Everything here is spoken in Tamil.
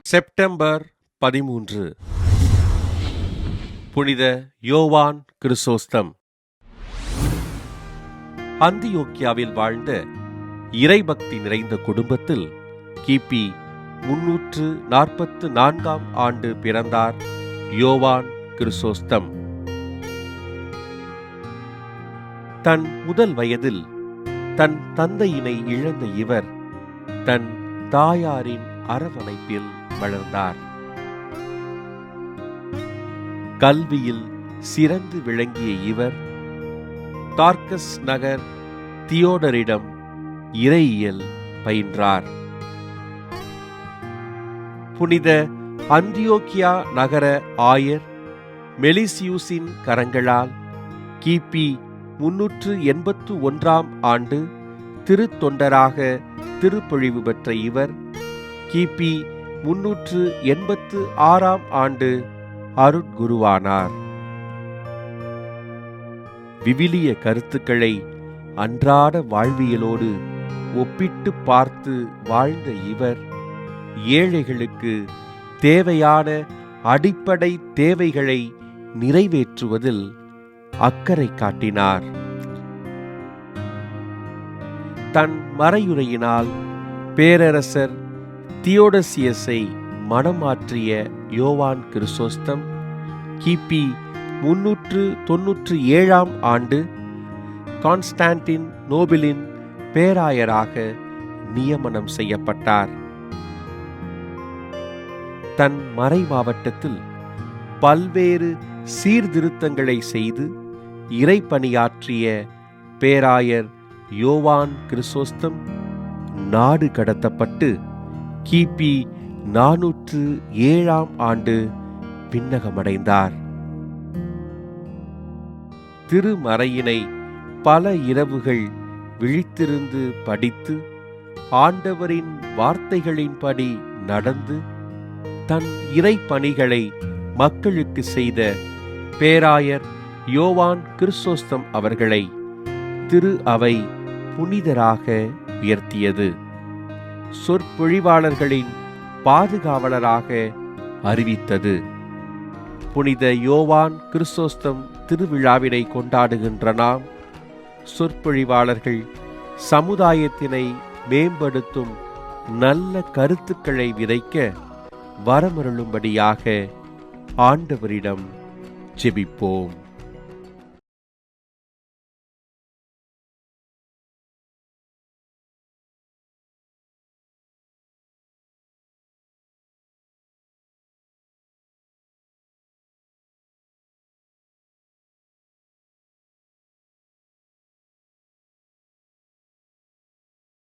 செப்டம்பர் 13 புனித யோவான் கிறிசோஸ்தம். அந்தியோக்கியாவில் வாழ்ந்த இறைபக்தி நிறைந்த குடும்பத்தில் கிபி 344 ஆண்டு பிறந்தார் யோவான் கிறிசோஸ்தம். தன் முதல் வயதில் தன் தந்தையினை இழந்த இவர் தன் தாயாரின் அரவணைப்பில் வளர்ந்தார். கல்வியில் சிறந்து விளங்கிய இவர் தார்கஸ் நகர் தியோடரிடம் இறையியல் பயின்றார். புனித அந்தியோக்கியா நகர ஆயர் மெலிசியூஸின் கரங்களால் கிபி 381 ஆண்டு திருத்தொண்டராக திருப்பொழிவு பெற்ற இவர் கிபி 386 ஆண்டு அருட்குருவானார். விவிலிய கருத்துக்களை அன்றாட வாழ்வியலோடு ஒப்பிட்டு பார்த்து வாழ்ந்த இவர் ஏழைகளுக்கு தேவையான அடிப்படை தேவைகளை நிறைவேற்றுவதில் அக்கறை காட்டினார். தன் மறையுரையினால் பேரரசர் தியோடசியஸை மனமாற்றிய யோவான் கிறிசோஸ்தம் கிபி 397 ஆண்டு கான்ஸ்டான்டின் நோபிலின் பேராயராக நியமனம் செய்யப்பட்டார். தன் மறை மாவட்டத்தில் பல்வேறு சீர்திருத்தங்களை செய்து இறைப்பணியாற்றிய பேராயர் யோவான் கிறிசோஸ்தம் நாடு கடத்தப்பட்டு கிபி 407 ஆண்டு விண்ணகமடைந்தார். திருமறையினை பல இரவுகள் விழித்திருந்து படித்து ஆண்டவரின் வார்த்தைகளின்படி நடந்து தன் இறைப்பணிகளை மக்களுக்கு செய்த பேராயர் யோவான் கிறிசோஸ்தம் அவர்களை திரு அவை புனிதராக உயர்த்தியது. சொற்பொழிவாளர்களின் பாதுகாவலராக அறிவித்தது. புனித யோவான் கிறிசோஸ்தம் திருவிழாவினை கொண்டாடுகின்ற நாம் சொற்பொழிவாளர்கள் சமுதாயத்தினை மேம்படுத்தும் நல்ல கருத்துக்களை விதைக்க வரமருளும்படியாக ஆண்டவரிடம் ஜெபிப்போம்.